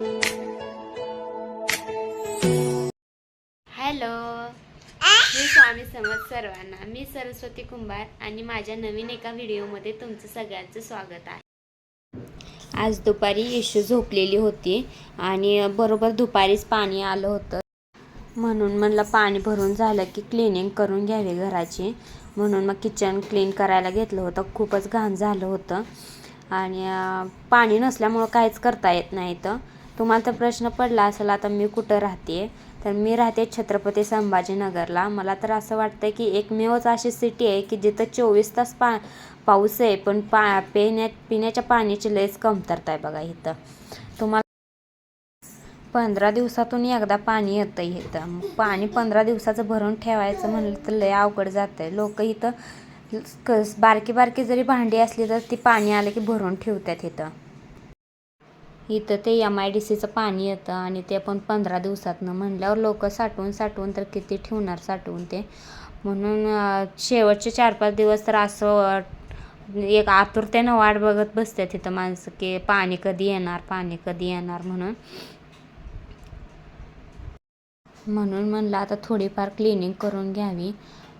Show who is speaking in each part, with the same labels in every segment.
Speaker 1: Hello, मी स्वामी समर्थ सर्वांना. मी सरस्वती कुंभार आणि माझ्या नवीन एका व्हिडिओमध्ये तुमचं सगळ्यांचं स्वागत आहे. आज दुपारी येशू झोपलेली होती आणि बरोबर दुपारीच पाणी आलं होतं, म्हणून म्हणलं पाणी भरून झालं की क्लिनिंग करून घ्यावी घराची. म्हणून मग किचन क्लीन करायला घेतलं होतं. खूपच घाण झालं होतं आणि पाणी नसल्यामुळं काहीच करता येत नाही. तर तुम्हाला तर प्रश्न पडला असेल आता मी कुठं राहते. तर मी राहते छत्रपती संभाजीनगरला. मला तर असं वाटतं की एकमेवच अशी सिटी आहे की जिथं 24 तास पाऊस आहे, पण पिण्याच्या पाण्याची लयच कमतरता आहे बघा इथं. तुम्हाला 15 दिवसातून एकदा पाणी येतं इथं. पाणी 15 दिवसाचं भरून ठेवायचं म्हणलं तर लय अवघड जातं आहे. लोक इथं बारकी जरी भांडी असली तर ती पाणी आलं की भरून ठेवतात इथं. इथं ते MIDCचं पाणी येतं आणि ते पण 15 दिवसातनं. म्हणल्यावर लोक साठवून तर किती ठेवणार साठवून ते. म्हणून शेवटचे 4-5 दिवस तर असं एक आतुरतेनं वाट बघत बसतात तिथं माणसं की पाणी कधी येणार म्हणून म्हणलं आता थोडीफार क्लिनिंग करून घ्यावी.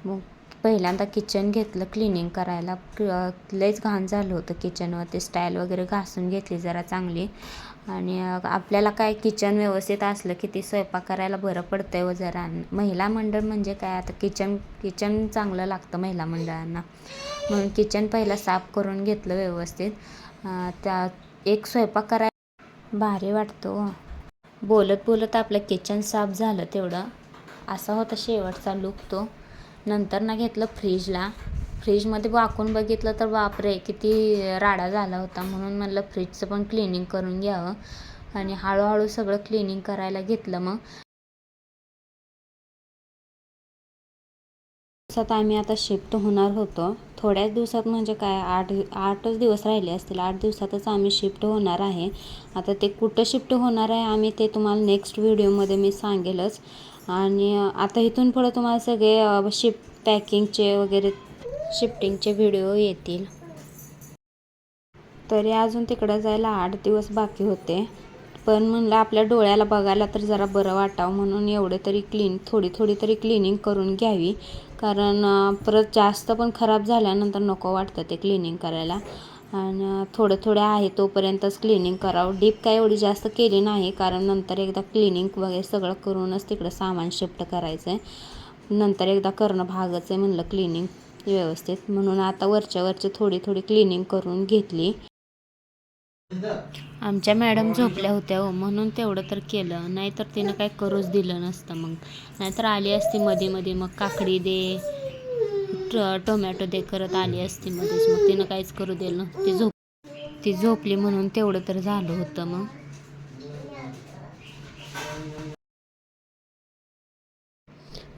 Speaker 1: मग पहिल्यांदा किचन घेतलं क्लिनिंग करायला. लयच घाण झालं होतं किचनवरती. स्टाईल वगैरे घासून घेतली जरा चांगली. आणि आपल्याला काय किचन व्यवस्थित असलं की ती स्वयंपाक करायला बरं पडतंय व जरा. महिला मंडळ म्हणजे काय, आता किचन चांगलं लागतं महिला मंडळांना. म्हणून किचन पहिलं साफ करून घेतलं व्यवस्थित. त्या एक स्वयंपाक करायला भारी वाटतो. बोलत आपलं किचन साफ झालं तेवढं. असा होता शेवटचा लूक तो. नंतर घेतलं फ्रीजमध्ये वाकून बघितलं तर बापरे किती राडा झाला होता. म्हणून म्हणलं फ्रीजचं पण क्लिनिंग करून घ्यावं आणि हळूहळू सगळं क्लिनिंग करायला घेतलं. मग आम्ही आता शिफ्ट होणार होतो. थोड्याच दिवसात म्हणजे काय 8च दिवस राहिले असतील. 8 दिवसातच आम्ही शिफ्ट होणार आहे. आता ते कुठं शिफ्ट होणार आहे आम्ही ते तुम्हाला नेक्स्ट व्हिडिओमध्ये मी सांगेलच. आणि आता इथून पुढं तुम्हाला सगळे पॅकिंगचे वगैरे शिफ्टिंगचे व्हिडिओ येतील. तरी अजून तिकडं जायला 8 दिवस बाकी होते. पण म्हणलं आपल्या डोळ्याला बघायला तर जरा बरं वाटावं म्हणून एवढे तरी थोडी तरी क्लिनिंग करून घ्यावी. कारण परत जास्त पण खराब झाल्यानंतर नको वाटतं ते क्लिनिंग करायला. आणि थोडं आहे तोपर्यंतच क्लिनिंग करावं. डीप काय एवढी जास्त केली नाही, कारण नंतर एकदा क्लिनिंग वगैरे सगळं करूनच तिकडं सामान शिफ्ट करायचं आहे. नंतर एकदा करणं भागच आहे म्हणलं क्लिनिंग व्यवस्थित. म्हणून आता वरची थोडी क्लिनिंग करून घेतली. आमच्या मॅडम झोपल्या होत्या हो, म्हणून तेवढं तर केलं. नाहीतर तिनं काय करूच दिलं नसतं. मग नाहीतर आली असती मध्ये मग काकडी दे, टोमॅटो दे करत आली असती मध्येच. मग तिनं काहीच करू दिलं नव्हतं. ती झोपली म्हणून तेवढं तर झालं होतं. मग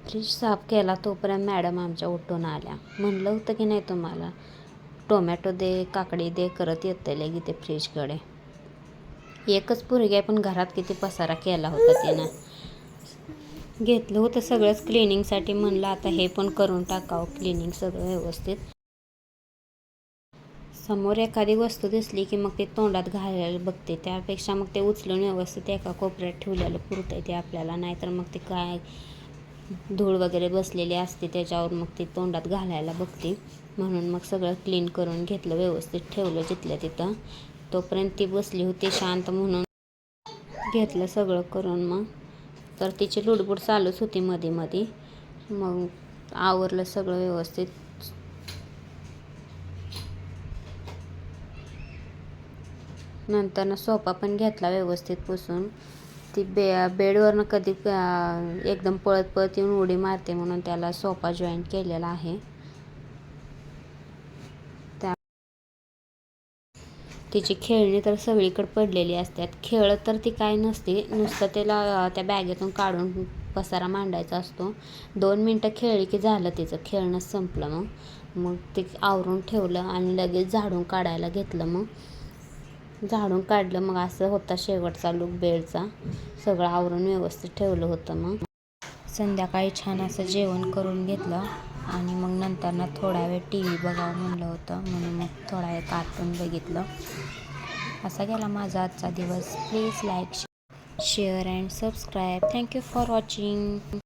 Speaker 1: फ्रीज साफ केला तोपर्यंत मॅडम आमच्या उठून आल्या. म्हणलं होतं की नाही तुम्हाला, टोमॅटो दे, काकडी दे करत येतं लगी ते फ्रीजकडे. एकच पोरगी आहे पण घरात किती पसारा केला होता तिनं. घेतलं होतं सगळंच क्लिनिंगसाठी. म्हणलं आता हे पण करून टाकावं क्लिनिंग सगळं व्यवस्थित. समोर एखादी वस्तू दिसली की मग ते तोंडात घालायला बघते. त्यापेक्षा मग ते उचलून व्यवस्थित एका कोपऱ्यात ठेवलेलं पुरतंय ते आपल्याला. नाहीतर मग ते काय धूळ वगैरे बसलेली असते त्याच्यावर, मग ते तोंडात घालायला बघते. म्हणून मग सगळं क्लीन करून घेतलं, व्यवस्थित ठेवलं जिथल्या तिथं. तोपर्यंत ती बसली होती शांत, म्हणून घेतलं सगळं करून. मग तर तिची लुडबुड चालूच होती मध्ये. मग आवरलं सगळं व्यवस्थित. नंतर सोफा पण घेतला व्यवस्थित पुसून. ती बेडवरनं कधी एकदम पळत येऊन उडी मारते, म्हणून त्याला सोफा जॉईन केलेला आहे. तिची खेळणी तर सगळीकडे पडलेली असतात. खेळत तर ती काय नसते, नुसतं त्याला त्या बॅगेतून काढून पसारा मांडायचा असतो. 2 मिनटं खेळली की झालं, तिचं खेळणंच संपलं. मग ते आवरून ठेवलं आणि लगेच झाडून काढायला घेतलं. मग झाडून काढलं. मग असं होता शेवटचा लूक बेडचा. सगळं आवरून व्यवस्थित ठेवलं होतं. मग संध्याकाळी छान असं जेवण करून घेतलं आणि मग नंतर थोडा वेळ TV बघावं म्हणलं होतं, म्हणून मग थोडा वेळ कार्टून बघितलं. असा गेला माझा आजचा दिवस. Please like share and subscribe. Thank you for watching.